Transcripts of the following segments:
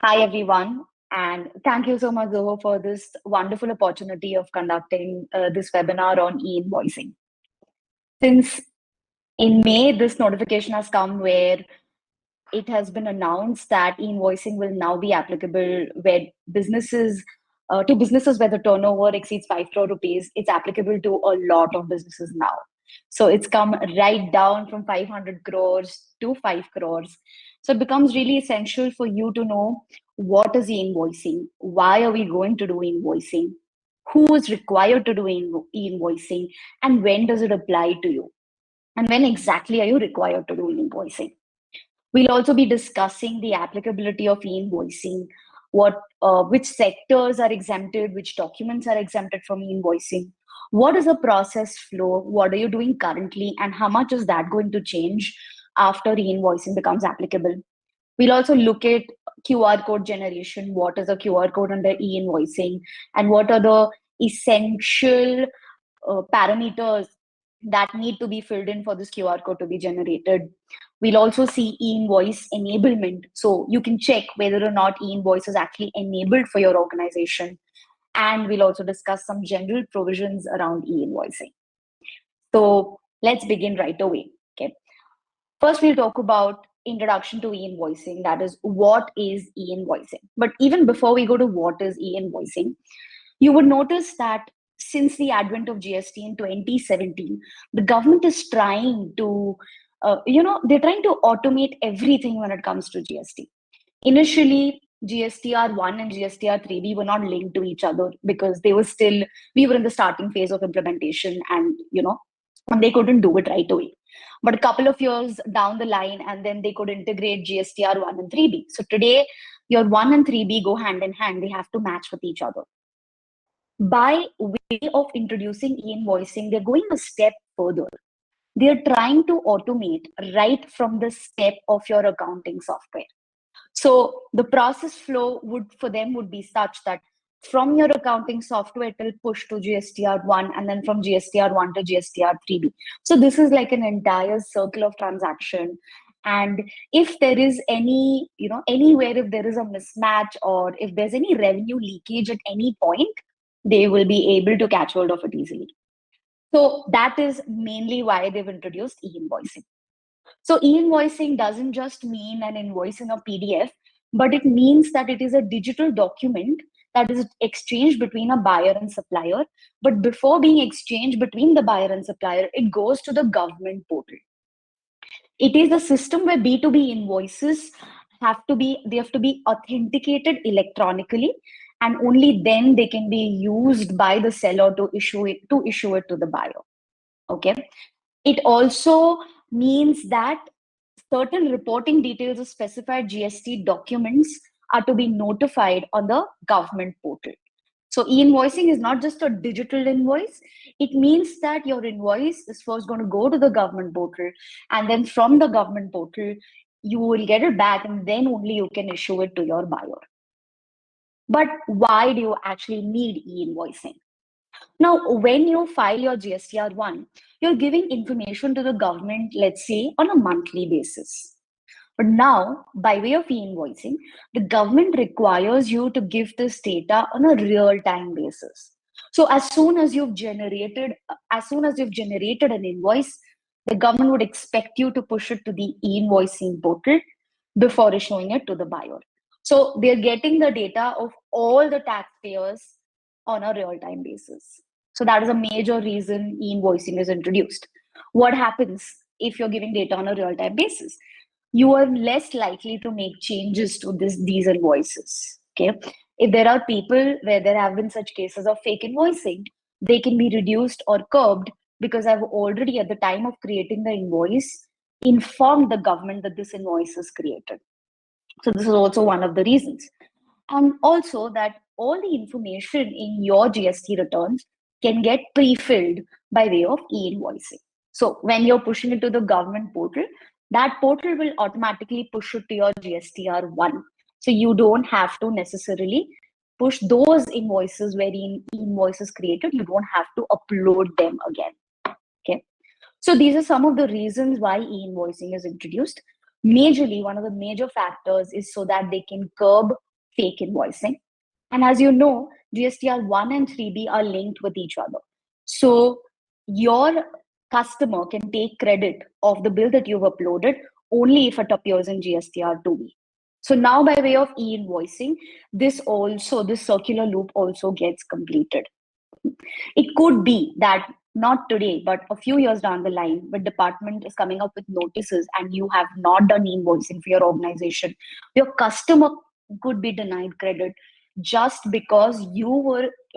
Hi, everyone, and thank you so much, Zoho, for this wonderful opportunity of conducting this webinar on e-invoicing. Since in May, this notification has come where it has been announced that e-invoicing will now be applicable where businesses where the turnover exceeds 5 crore rupees. It's applicable to a lot of businesses now. So it's come right down from 500 crores to 5 crores. So it becomes really essential for you to know what is e-invoicing, why are we going to do e-invoicing, who is required to do e-invoicing, and when does it apply to you, and when exactly are you required to do e-invoicing. We'll also be discussing the applicability of e-invoicing, which sectors are exempted, which documents are exempted from e-invoicing, what is the process flow, what are you doing currently, and how much is that going to change after e-invoicing becomes applicable. We'll also look at QR code generation, what is a QR code under e-invoicing, and what are the essential parameters that need to be filled in for this QR code to be generated. We'll also see e-invoice enablement. So you can check whether or not e-invoice is actually enabled for your organization. And we'll also discuss some general provisions around e-invoicing. So let's begin right away. Okay. First, we'll talk about introduction to e-invoicing. That is, what is e-invoicing? But even before we go to what is e-invoicing, you would notice that since the advent of GST in 2017, the government is trying to, they're trying to automate everything when it comes to GST. Initially, GSTR1 and GSTR3B were not linked to each other because we were in the starting phase of implementation and they couldn't do it right away. But a couple of years down the line, and then they could integrate GSTR1 and 3B. So today, your 1 and 3B go hand in hand. They have to match with each other. By way of introducing e-invoicing, they're going a step further. They're trying to automate right from the step of your accounting software. So the process flow for them would be such that from your accounting software, it will push to GSTR1, and then from GSTR1 to GSTR3B. So this is like an entire circle of transaction. And if there is anywhere, if there is a mismatch or if there's any revenue leakage at any point, they will be able to catch hold of it easily. So that is mainly why they've introduced e-invoicing. So e-invoicing doesn't just mean an invoice in a PDF, but it means that it is a digital document that is exchanged between a buyer and supplier. But before being exchanged between the buyer and supplier, it goes to the government portal. It is a system where B2B invoices have to be authenticated electronically, and only then they can be used by the seller to issue it to the buyer. Okay. It also means that certain reporting details of specified GST documents are to be notified on the government portal. So e-invoicing is not just a digital invoice. It means that your invoice is first going to go to the government portal, and then from the government portal, you will get it back, and then only you can issue it to your buyer. But why do you actually need e-invoicing? Now, when you file your GSTR1, you're giving information to the government, let's say, on a monthly basis. But now, by way of e-invoicing, the government requires you to give this data on a real-time basis. So as soon as you've generated an invoice, the government would expect you to push it to the e-invoicing portal before issuing it to the buyer. So they're getting the data of all the taxpayers on a real-time basis. So that is a major reason e-invoicing is introduced. What happens if you're giving data on a real-time basis? You are less likely to make changes to these invoices. Okay. If there are people where there have been such cases of fake invoicing, they can be reduced or curbed because I've already, at the time of creating the invoice, informed the government that this invoice is created. So this is also one of the reasons. And also that all the information in your GST returns can get pre-filled by way of e-invoicing. So when you're pushing it to the government portal, that portal will automatically push it to your GSTR1. So you don't have to necessarily push those invoices where e-invoice is created. You don't have to upload them again. Okay. So these are some of the reasons why e-invoicing is introduced. Majorly, one of the major factors is so that they can curb fake invoicing. And as you know, GSTR 1 and 3B are linked with each other. So your customer can take credit of the bill that you've uploaded only if it appears in GSTR 2B. So now by way of e-invoicing, this circular loop also gets completed. It could be that not today, but a few years down the line, the department is coming up with notices and you have not done invoicing for your organization. Your customer could be denied credit just because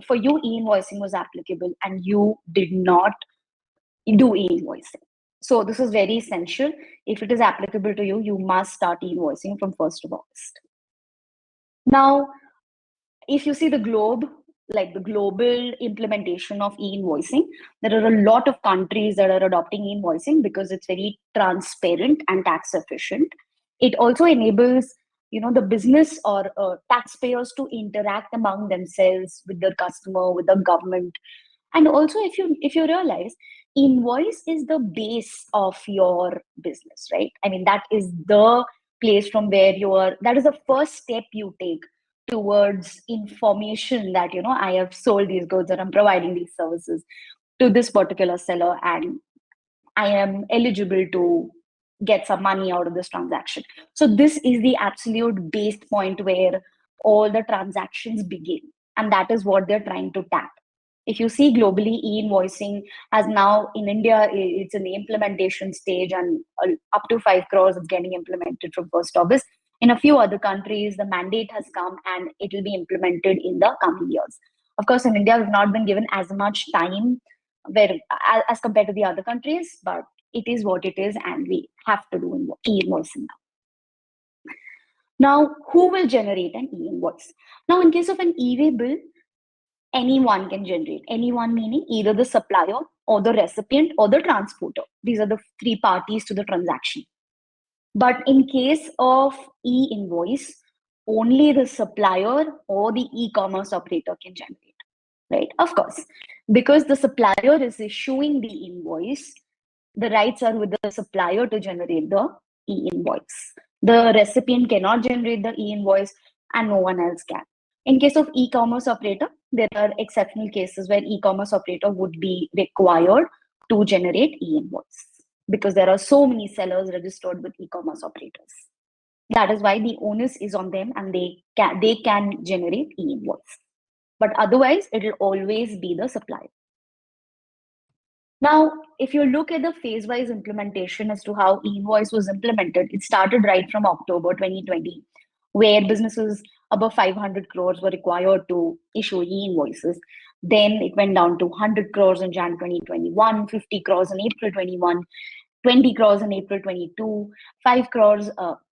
for you, e-invoicing was applicable and you did not do e-invoicing. So this is very essential. If it is applicable to you, you must start e-invoicing from 1st of August. Now, if you see the globe, like the global implementation of e-invoicing, there are a lot of countries that are adopting e-invoicing because it's very transparent and tax efficient. It also enables the business or taxpayers to interact among themselves with their customer, with the government. And also, if you realize, invoice is the base of your business, right? I mean, that is the place from where that is the first step you take towards information that I have sold these goods or I'm providing these services to this particular seller and I am eligible to get some money out of this transaction. So this is the absolute base point where all the transactions begin, and that is what they're trying to tap. If you see globally, e-invoicing has now in India, it's in the implementation stage, and up to 5 crores is getting implemented from 1st August. In a few other countries, the mandate has come and it will be implemented in the coming years. Of course, in India, we've not been given as much time as compared to the other countries, but it is what it is, and we have to do e-invoicing now. Now, who will generate an e-invoice? Now, in case of an e-way bill, anyone can generate. Anyone meaning either the supplier or the recipient or the transporter. These are the 3 parties to the transaction. But in case of e-invoice, only the supplier or the e-commerce operator can generate, right? Of course, because the supplier is issuing the invoice, the rights are with the supplier to generate the e-invoice. The recipient cannot generate the e-invoice and no one else can. In case of e-commerce operator, there are exceptional cases where e-commerce operator would be required to generate e-invoice because there are so many sellers registered with e-commerce operators. That is why the onus is on them and they can generate e-invoice. But otherwise, it will always be the supplier. Now, if you look at the phase-wise implementation as to how e-invoice was implemented, it started right from October 2020, where businesses above 500 crores were required to issue e-invoices. Then it went down to 100 crores in Jan 2021, 50 crores in April 21, 20 crores in April 22, 5 crores,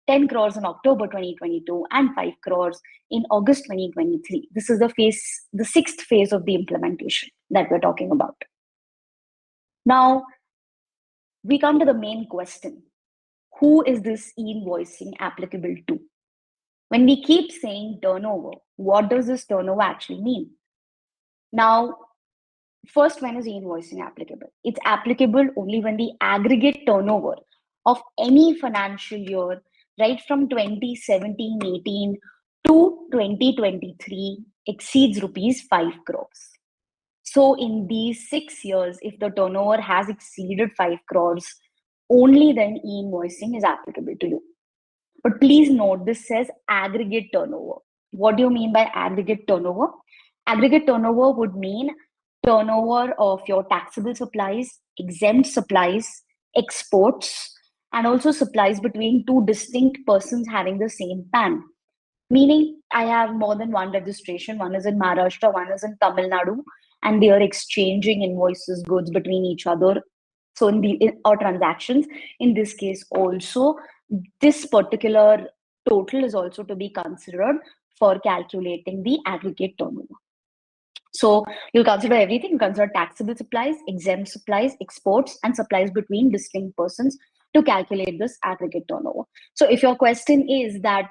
10 crores in October 2022, and 5 crores in August 2023. This is the 6th phase of the implementation that we're talking about. Now, we come to the main question. Who is this e-invoicing applicable to? When we keep saying turnover, what does this turnover actually mean? Now, first, when is e-invoicing applicable? It's applicable only when the aggregate turnover of any financial year, right from 2017-18 to 2023, exceeds rupees 5 crores. So in these 6 years, if the turnover has exceeded 5 crores, only then e-invoicing is applicable to you. But please note, this says aggregate turnover. What do you mean by aggregate turnover? Aggregate turnover would mean turnover of your taxable supplies, exempt supplies, exports, and also supplies between 2 distinct persons having the same PAN. Meaning, I have more than one registration. One is in Maharashtra, one is in Tamil Nadu, and they are exchanging invoices, goods between each other. So in our transactions, in this case also, this particular total is also to be considered for calculating the aggregate turnover. So you'll consider everything. You consider taxable supplies, exempt supplies, exports, and supplies between distinct persons to calculate this aggregate turnover. So if your question is that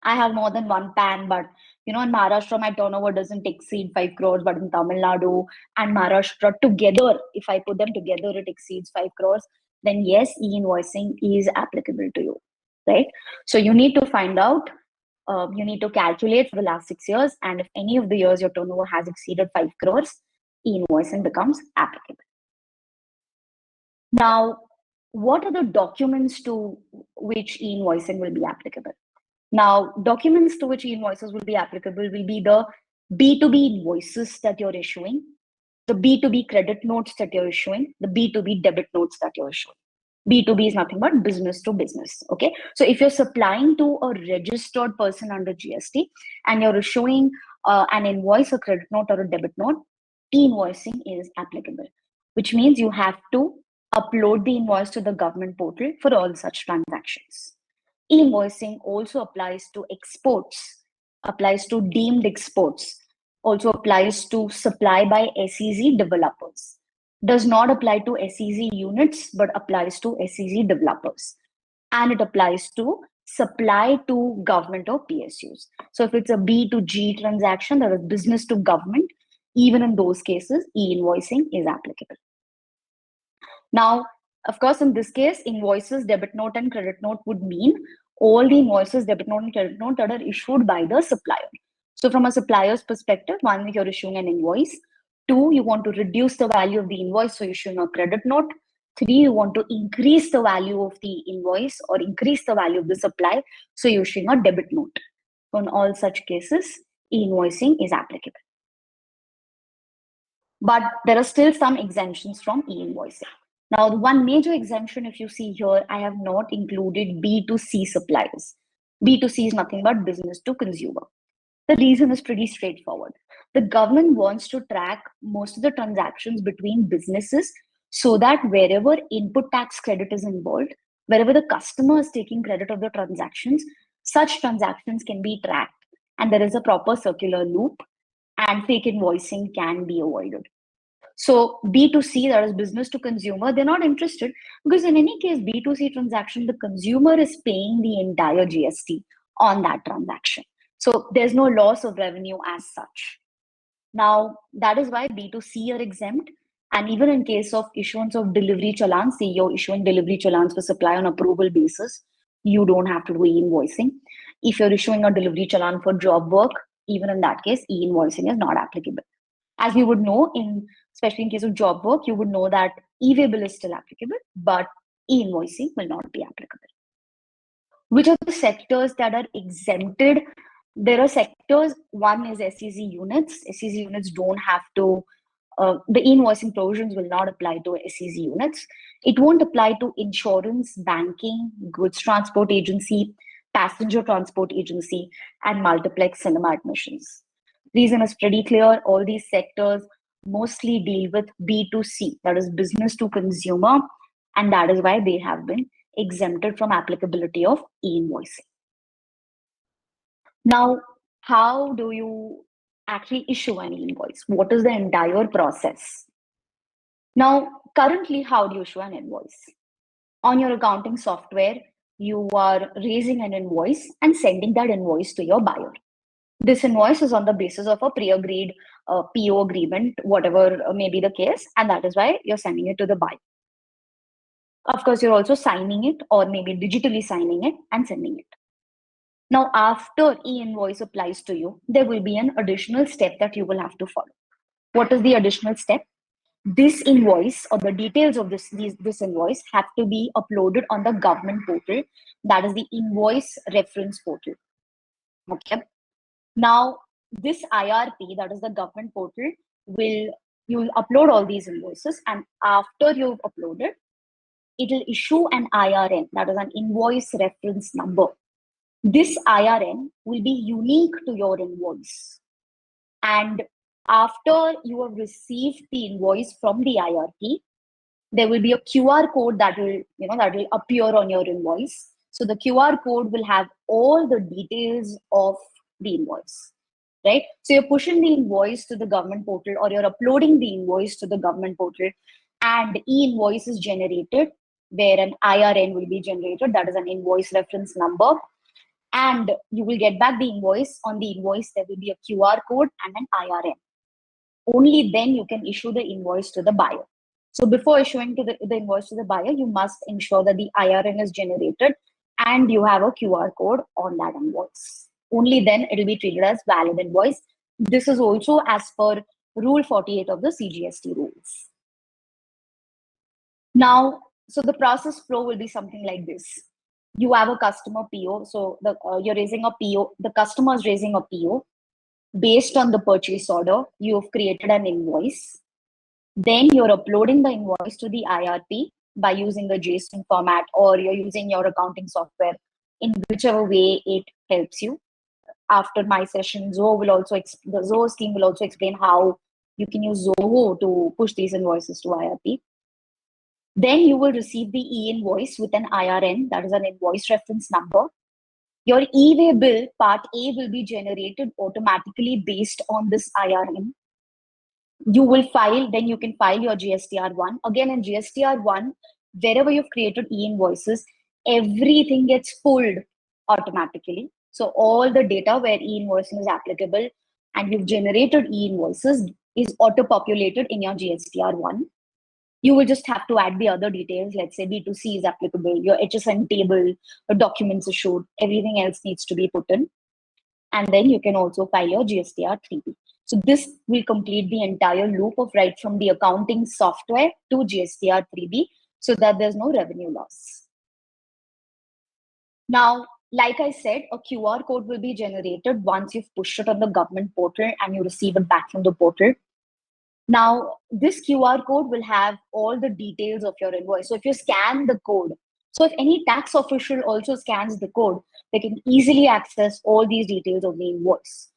I have more than one PAN, but in Maharashtra, my turnover doesn't exceed 5 crores, but in Tamil Nadu and Maharashtra together, if I put them together, it exceeds 5 crores, then yes, e-invoicing is applicable to you, right? So you need to find out you need to calculate for the last 6 years. And if any of the years your turnover has exceeded 5 crores, e-invoicing becomes applicable. Now, what are the documents to which e-invoicing will be applicable? Now, documents to which e-invoices will be applicable will be the B2B invoices that you're issuing, the B2B credit notes that you're issuing, the B2B debit notes that you're issuing. B2B is nothing but business to business. Okay. So if you're supplying to a registered person under GST and you're issuing an invoice, a credit note, or a debit note, e-invoicing is applicable, which means you have to upload the invoice to the government portal for all such transactions. E-invoicing also applies to exports, applies to deemed exports, also applies to supply by SEZ developers. Does not apply to SEZ units, but applies to SEZ developers. And it applies to supply to government or PSUs. So if it's a B2G transaction, that is business to government, even in those cases, e-invoicing is applicable. Now, of course, in this case, invoices, debit note, and credit note would mean all the invoices, debit note, and credit note that are issued by the supplier. So from a supplier's perspective, one, you're issuing an invoice. Two, you want to reduce the value of the invoice, so you're issuing a credit note. Three, you want to increase the value of the invoice or increase the value of the supply, so you're issuing a debit note. So in all such cases, e-invoicing is applicable. But there are still some exemptions from e-invoicing. Now, the one major exemption, if you see here, I have not included B2C suppliers. B2C is nothing but business to consumer. The reason is pretty straightforward. The government wants to track most of the transactions between businesses so that wherever input tax credit is involved, wherever the customer is taking credit of the transactions, such transactions can be tracked. And there is a proper circular loop and fake invoicing can be avoided. So B2C, that is business to consumer, they're not interested because in any case, B2C transaction, the consumer is paying the entire GST on that transaction. So there's no loss of revenue as such. Now, that is why B2C are exempt. And even in case of issuance of delivery challans, say you're issuing delivery challans for supply on approval basis, you don't have to do e-invoicing. If you're issuing a delivery challan for job work, even in that case, e-invoicing is not applicable. As you would know, especially in case of job work, you would know that e-way bill is still applicable, but e-invoicing will not be applicable. Which are the sectors that are exempted? There are sectors, one is SEZ units. SEZ units don't have to, the e-invoicing provisions will not apply to SEZ units. It won't apply to insurance, banking, goods transport agency, passenger transport agency, and multiplex cinema admissions. Reason is pretty clear. All these sectors mostly deal with B2C, that is business to consumer, and that is why they have been exempted from applicability of e-invoicing. Now, how do you actually issue an invoice? What is the entire process? Now, currently, how do you issue an invoice? On your accounting software, you are raising an invoice and sending that invoice to your buyer. This invoice is on the basis of a pre-agreed PO agreement, whatever may be the case, and that is why you're sending it to the buyer. Of course, you're also signing it or maybe digitally signing it and sending it. Now, after e-invoice applies to you, there will be an additional step that you will have to follow. What is the additional step? This invoice or the details of this invoice have to be uploaded on the government portal, that is the invoice reference portal. Okay. Now, this IRP, that is the government portal, you'll upload all these invoices, and after you've uploaded, it will issue an IRN, that is an invoice reference number. This IRN will be unique to your invoice. And after you have received the invoice from the IRP, there will be a QR code that will appear on your invoice. So the QR code will have all the details of the invoice, right? So you're pushing the invoice to the government portal or you're uploading the invoice to the government portal, and e-invoice is generated where an IRN will be generated, that is an invoice reference number. And you will get back the invoice. On the invoice, there will be a QR code and an IRN. Only then you can issue the invoice to the buyer. So before issuing the invoice to the buyer, you must ensure that the IRN is generated and you have a QR code on that invoice. Only then it will be treated as valid invoice. This is also as per Rule 48 of the CGST rules. Now, so the process flow will be something like this. You have a customer PO. So you're raising a PO. The customer is raising a PO. Based on the purchase order, you've created an invoice. Then you're uploading the invoice to the IRP by using the JSON format, or you're using your accounting software in whichever way it helps you. After my session, the Zoho team will also explain how you can use Zoho to push these invoices to IRP. Then you will receive the e-invoice with an IRN, that is an invoice reference number. Your e-way bill, part A, will be generated automatically based on this IRN. You will file, then you can file your GSTR1. Again, in GSTR1, wherever you've created e-invoices, everything gets pulled automatically. So all the data where e-invoicing is applicable and you've generated e-invoices is auto-populated in your GSTR1. You will just have to add the other details. Let's say B2C is applicable, your HSN table, your documents issued, everything else needs to be put in. And then you can also file your GSTR 3B. So this will complete the entire loop of right from the accounting software to GSTR 3B so that there's no revenue loss. Now, like I said, a QR code will be generated once you've pushed it on the government portal and you receive it back from the portal. Now, this QR code will have all the details of your invoice. So if you scan the code, so if any tax official also scans the code, they can easily access all these details of the invoice.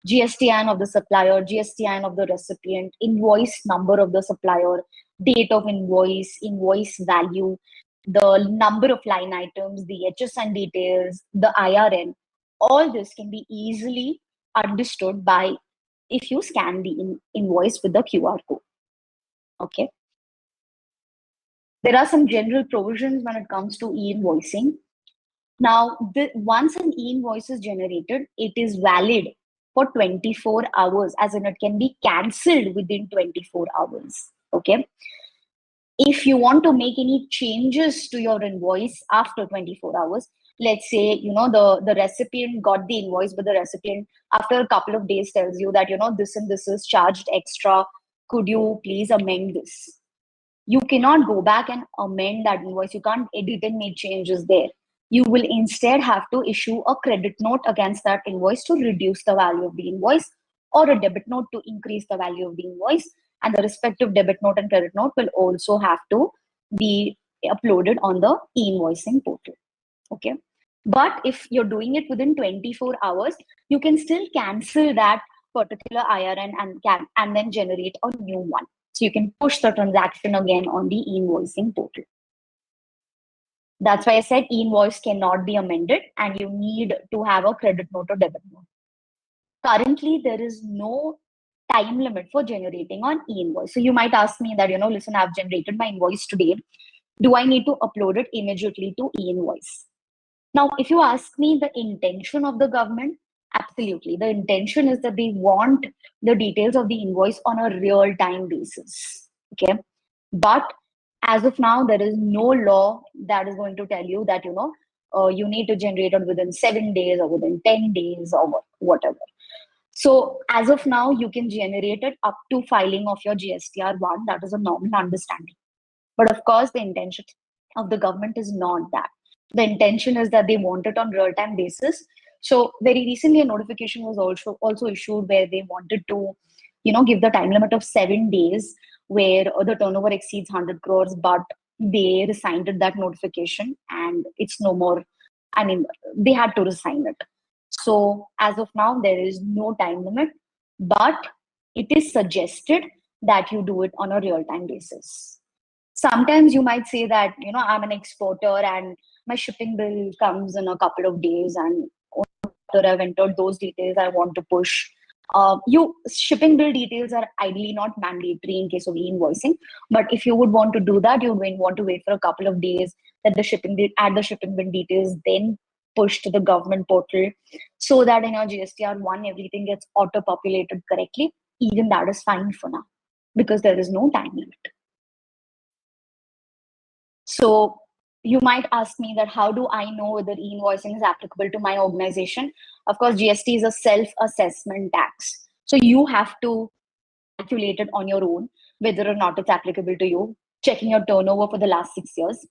GSTN of the supplier, GSTN of the recipient, invoice number of the supplier, date of invoice, invoice value, the number of line items, the HSN details, the IRN. All this can be easily understood by if you scan the invoice with the QR code. Okay. There are some general provisions when it comes to e-invoicing. Now, once an e-invoice is generated, it is valid for 24 hours, as in it can be cancelled within 24 hours. Okay. If you want to make any changes to your invoice after 24 hours, let's say, the recipient got the invoice, but the recipient after a couple of days tells you that, this and this is charged extra. Could you please amend this? You cannot go back and amend that invoice. You can't edit and make changes there. You will instead have to issue a credit note against that invoice to reduce the value of the invoice, or a debit note to increase the value of the invoice. And the respective debit note and credit note will also have to be uploaded on the e-invoicing portal. Okay. But if you're doing it within 24 hours, you can still cancel that particular IRN and then generate a new one. So you can push the transaction again on the e-invoicing portal. That's why I said e-invoice cannot be amended and you need to have a credit note or debit note. Currently, there is no time limit for generating an e-invoice. So you might ask me that, listen, I've generated my invoice today. Do I need to upload it immediately to e-invoice? Now, if you ask me the intention of the government, absolutely. The intention is that they want the details of the invoice on a real-time basis. Okay. But as of now, there is no law that is going to tell you that, you need to generate it within 7 days or within 10 days or whatever. So as of now, you can generate it up to filing of your GSTR1. That is a normal understanding. But of course, the intention of the government is not that. The intention is that they want it on real-time basis. So very recently, a notification was also issued where they wanted to, give the time limit of 7 days where the turnover exceeds 100 crores, but they resigned that notification and it's no more. I mean, they had to resign it. So as of now, there is no time limit, but it is suggested that you do it on a real-time basis. Sometimes you might say that, I'm an exporter and my shipping bill comes in a couple of days, and after I've entered those details, I want to push. Shipping bill details are ideally not mandatory in case of e-invoicing, but if you would want to do that, you would want to wait for a couple of days that add the shipping bill details, then push to the government portal so that in your GSTR1, everything gets auto-populated correctly. Even that is fine for now because there is no time limit. So you might ask me that how do I know whether e-invoicing is applicable to my organization? Of course, GST is a self-assessment tax. So you have to calculate it on your own, whether or not it's applicable to you, checking your turnover for the last 6 years.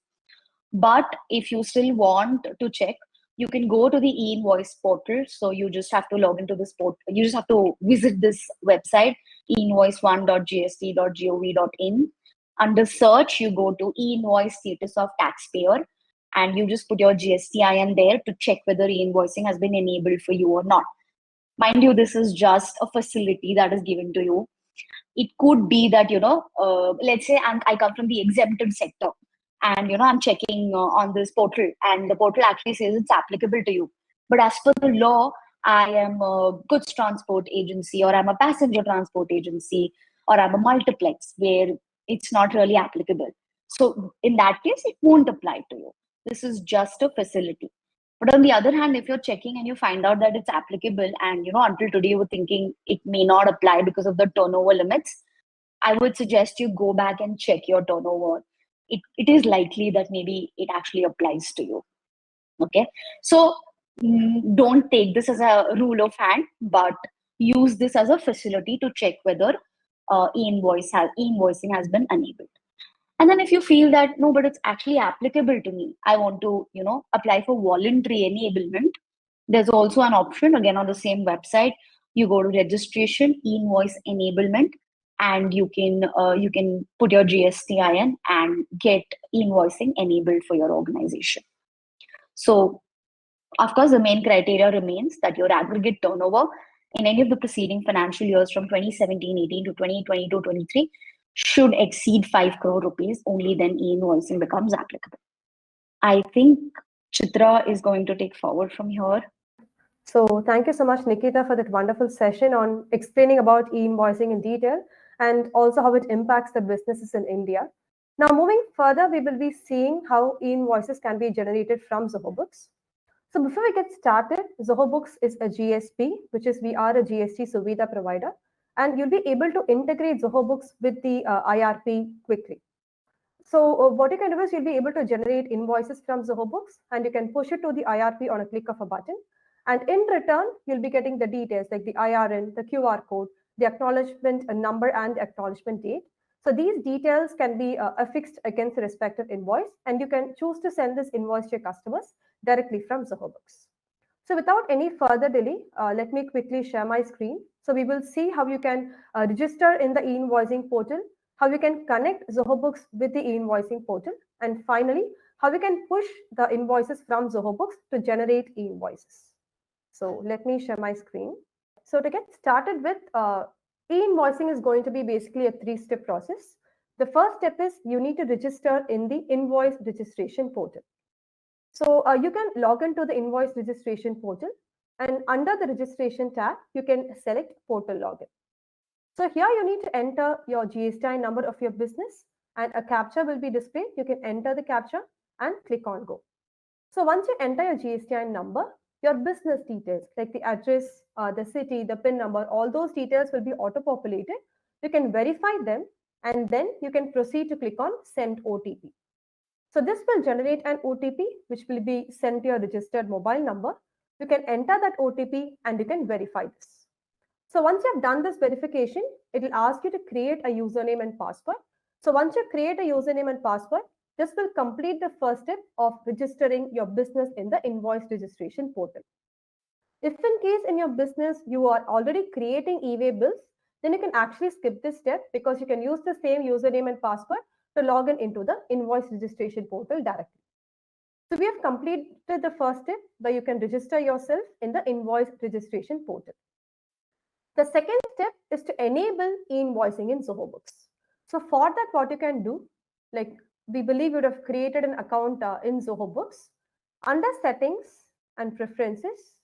But if you still want to check, you can go to the e-invoice portal. So you just have to log into this portal. You just have to visit this website, e-invoice1.gst.gov.in. Under search, you go to e-invoice status of taxpayer, and you just put your GSTIN there to check whether e-invoicing has been enabled for you or not. Mind you, this is just a facility that is given to you. It could be that, let's say I come from the exempted sector, and I'm checking on this portal, and the portal actually says it's applicable to you. But as per the law, I am a goods transport agency, or I'm a passenger transport agency, or I'm a multiplex where it's not really applicable. So in that case, it won't apply to you. This is just a facility. But on the other hand, if you're checking and you find out that it's applicable, and until today you were thinking it may not apply because of the turnover limits, I would suggest you go back and check your turnover. It is likely that maybe it actually applies to you. Okay, so don't take this as a rule of hand, but use this as a facility to check whether e-invoicing has been enabled. And then if you feel that no, but it's actually applicable to me, I want to, apply for voluntary enablement. There's also an option again on the same website. You go to registration, e-invoice enablement, and you can put your GSTIN and get e-invoicing enabled for your organization. So, of course, the main criteria remains that your aggregate turnover in any of the preceding financial years from 2017-18 to 2022-23 should exceed 5 crore rupees. Only then e-invoicing becomes applicable. I think Chitra is going to take forward from here. So thank you so much, Nikita, for that wonderful session on explaining about e-invoicing in detail and also how it impacts the businesses in India. Now, moving further, we will be seeing how e-invoices can be generated from Zoho Books. So before we get started, Zoho Books is a GSP, which is we are a GST Suvidha provider, and you'll be able to integrate Zoho Books with the IRP quickly. So what you can do is you'll be able to generate invoices from Zoho Books, and you can push it to the IRP on a click of a button. And in return, you'll be getting the details like the IRN, the QR code, the acknowledgement number, and the acknowledgement date. So these details can be affixed against the respective invoice, and you can choose to send this invoice to your customers directly from Zoho Books. So without any further delay, let me quickly share my screen. So we will see how you can register in the e-invoicing portal, how you can connect Zoho Books with the e-invoicing portal, and finally, how we can push the invoices from Zoho Books to generate e-invoices. So let me share my screen. So to get started with, e-invoicing is going to be basically a 3-step process. The first step is you need to register in the invoice registration portal. So you can log into the invoice registration portal, and under the registration tab, you can select portal login. So here you need to enter your GSTI number of your business, and a captcha will be displayed. You can enter the captcha and click on go. So once you enter your GSTI number, your business details like the address, the city, the PIN number, all those details will be auto-populated. You can verify them, and then you can proceed to click on send OTP. So this will generate an OTP which will be sent to your registered mobile number. You can enter that OTP and you can verify this. So once you have done this verification, it will ask you to create a username and password. So once you create a username and password, this will complete the first step of registering your business in the invoice registration portal. If in case in your business you are already creating e-way bills, then you can actually skip this step because you can use the same username and password to log in into the invoice registration portal directly. So we have completed the first step where you can register yourself in the invoice registration portal. The second step is to enable e-invoicing in Zoho Books. So for that, what you can do, like we believe you would have created an account in Zoho Books. Under settings and preferences,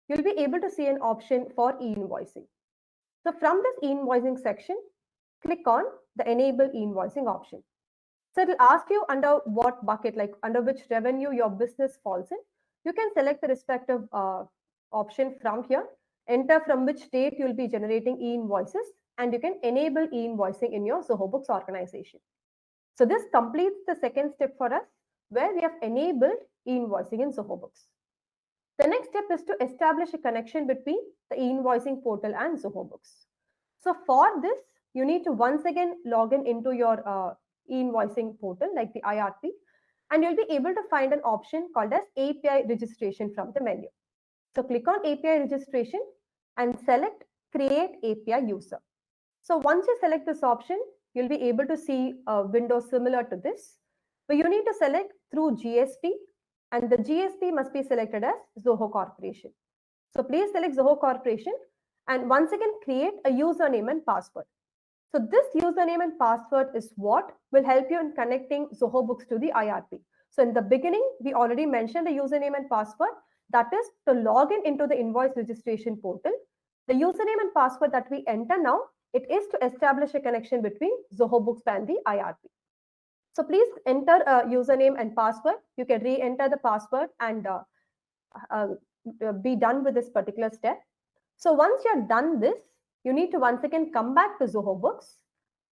you'll be able to see an option for e-invoicing. So from this e-invoicing section, click on the enable e-invoicing option. So it will ask you under what bucket, like under which revenue your business falls in. You can select the respective option from here, enter from which date you'll be generating e-invoices, and you can enable e-invoicing in your Zoho Books organization. So this completes the second step for us, where we have enabled e-invoicing in Zoho Books. The next step is to establish a connection between the e-invoicing portal and Zoho Books. So for this, you need to once again log in into your e-invoicing portal like the IRP, and you'll be able to find an option called as API registration from the menu. So click on API registration and select Create API User. So once you select this option, you'll be able to see a window similar to this, but you need to select through GSP, and the GSP must be selected as Zoho Corporation. So please select Zoho Corporation and once again create a username and password. So this username and password is what will help you in connecting Zoho Books to the IRP. So in the beginning, we already mentioned the username and password. That is to log in into the invoice registration portal. The username and password that we enter now, it is to establish a connection between Zoho Books and the IRP. So please enter a username and password. You can re-enter the password and be done with this particular step. So once you're done this, you need to once again come back to Zoho Books.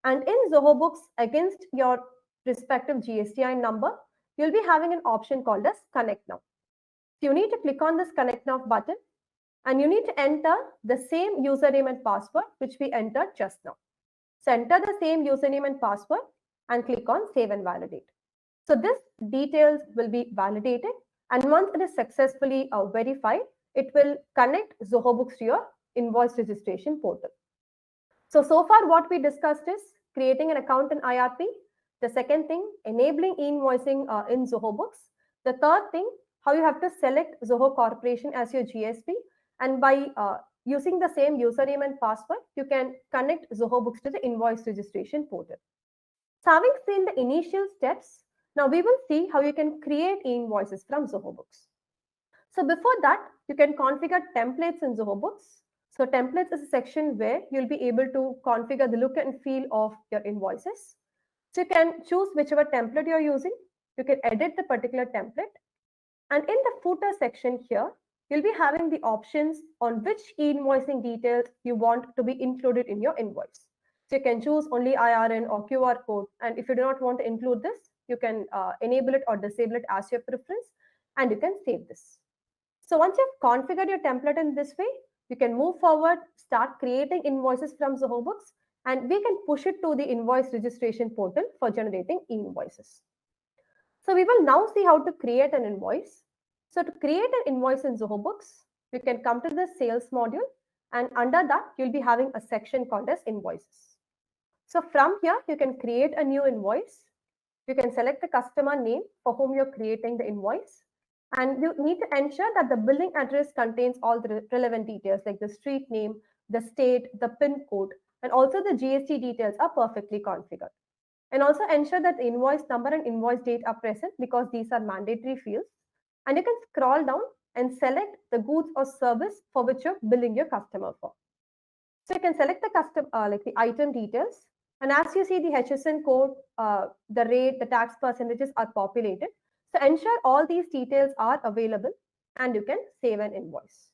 And in Zoho Books, against your respective GSTI number, you'll be having an option called as Connect Now. So you need to click on this Connect Now button and you need to enter the same username and password which we entered just now. So enter the same username and password and click on Save and Validate. So this details will be validated, and once it is successfully verified, it will connect Zoho Books to your invoice registration portal. So far what we discussed is creating an account in IRP. The second thing, enabling e-invoicing in Zoho Books. The third thing, how you have to select Zoho Corporation as your GSP, and by using the same username and password, you can connect Zoho Books to the invoice registration portal. So having seen the initial steps, now we will see how you can create e-invoices from Zoho Books. So before that, you can configure templates in Zoho Books. So templates is a section where you'll be able to configure the look and feel of your invoices. So you can choose whichever template you're using. You can edit the particular template. And in the footer section here, you'll be having the options on which e-invoicing details you want to be included in your invoice. So you can choose only IRN or QR code. And if you do not want to include this, you can enable it or disable it as your preference, and you can save this. So once you've configured your template in this way, you can move forward, start creating invoices from Zoho Books, and we can push it to the invoice registration portal for generating e-invoices. So we will now see how to create an invoice. So to create an invoice in Zoho Books, you can come to the sales module, and under that, you'll be having a section called as invoices. So from here, you can create a new invoice. You can select the customer name for whom you're creating the invoice. And you need to ensure that the billing address contains all the relevant details like the street name, the state, the PIN code, and also the GST details are perfectly configured. And also ensure that the invoice number and invoice date are present because these are mandatory fields. And you can scroll down and select the goods or service for which you're billing your customer for. So you can select the custom, like the item details. And as you see the HSN code, the rate, the tax percentages are populated. So ensure all these details are available and you can save an invoice.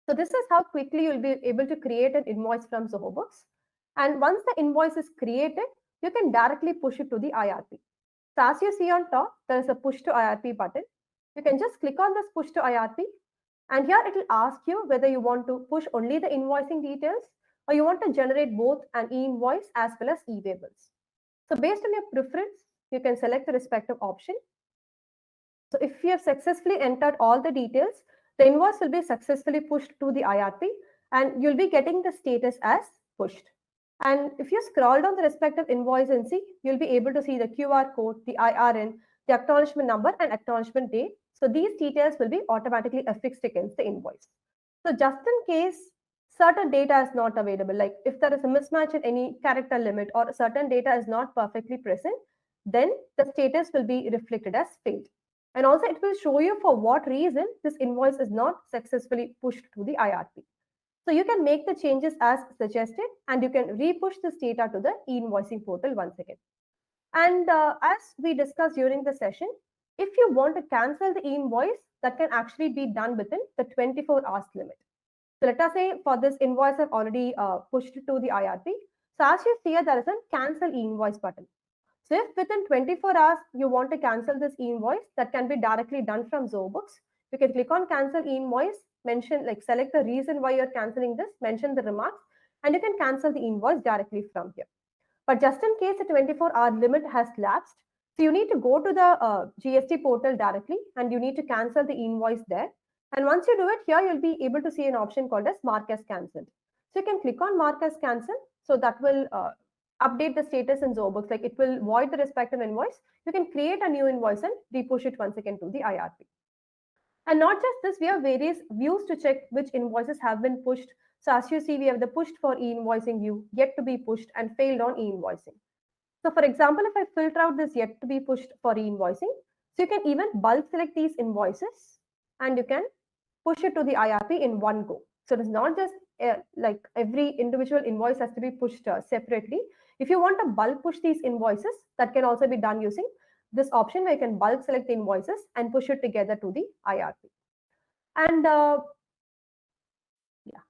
So this is how quickly you'll be able to create an invoice from Zoho Books. And once the invoice is created, you can directly push it to the IRP. So as you see on top, there is a push to IRP button. You can just click on this push to IRP. And here it will ask you whether you want to push only the invoicing details or you want to generate both an e-invoice as well as e-payables. So based on your preference, you can select the respective option. So if you have successfully entered all the details, the invoice will be successfully pushed to the IRP and you'll be getting the status as pushed. And if you scroll down the respective invoice and see, you'll be able to see the QR code, the IRN, the acknowledgement number and acknowledgement date. So these details will be automatically affixed against the invoice. So just in case certain data is not available, like if there is a mismatch in any character limit or certain data is not perfectly present, then the status will be reflected as failed. And also it will show you for what reason this invoice is not successfully pushed to the IRP. So you can make the changes as suggested and you can re-push this data to the e-invoicing portal once again. And as we discussed during the session, if you want to cancel the e-invoice, that can actually be done within the 24 hours limit. So let us say for this invoice, I've already pushed it to the IRP. So as you see here, there is a cancel e-invoice button. So if within 24 hours you want to cancel this invoice, that can be directly done from Zoho Books. You can click on cancel invoice, mention, like, select the reason why you're canceling this, mention the remarks, and you can cancel the invoice directly from here. But just in case the 24-hour limit has lapsed, so you need to go to the GST portal directly and you need to cancel the invoice there. And once you do it, here you'll be able to see an option called as mark as cancelled. So you can click on mark as cancelled. So that will update the status in Zoho Books. Like, it will void the respective invoice. You can create a new invoice and repush it once again to the IRP. And not just this, we have various views to check which invoices have been pushed. So as you see, we have the pushed for e-invoicing view, yet to be pushed, and failed on e-invoicing. So for example, if I filter out this yet to be pushed for e-invoicing, so you can even bulk select these invoices and you can push it to the IRP in one go. So it is not just like every individual invoice has to be pushed separately. If you want to bulk push these invoices, that can also be done using this option where you can bulk select the invoices and push it together to the IRP. And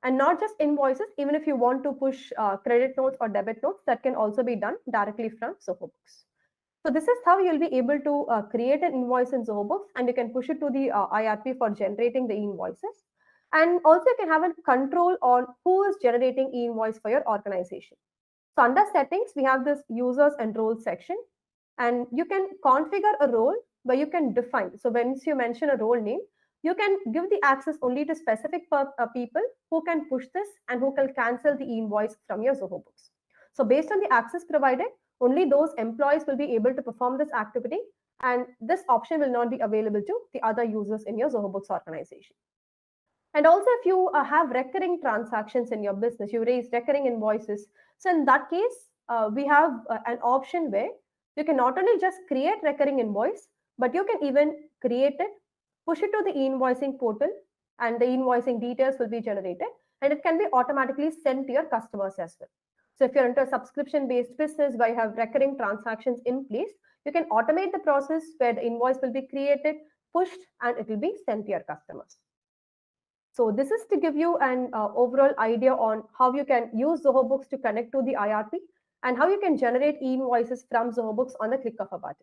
and not just invoices, even if you want to push credit notes or debit notes, that can also be done directly from Zoho Books. So this is how you'll be able to create an invoice in Zoho Books, and you can push it to the IRP for generating the invoices. And also you can have a control on who is generating e-invoice for your organization. So under settings, we have this users and roles section, and you can configure a role where you can define. So once you mention a role name, you can give the access only to specific people who can push this and who can cancel the invoice from your Zoho Books. So based on the access provided, only those employees will be able to perform this activity, and this option will not be available to the other users in your Zoho Books organization. And also, if you have recurring transactions in your business, you raise recurring invoices. So in that case, we have an option where you can not only just create recurring invoice, but you can even create it, push it to the e-invoicing portal, and the invoicing details will be generated, and it can be automatically sent to your customers as well. So if you're into a subscription-based business where you have recurring transactions in place, you can automate the process where the invoice will be created, pushed, and it will be sent to your customers. So this is to give you an overall idea on how you can use Zoho Books to connect to the IRP and how you can generate e-invoices from Zoho Books on the click of a button.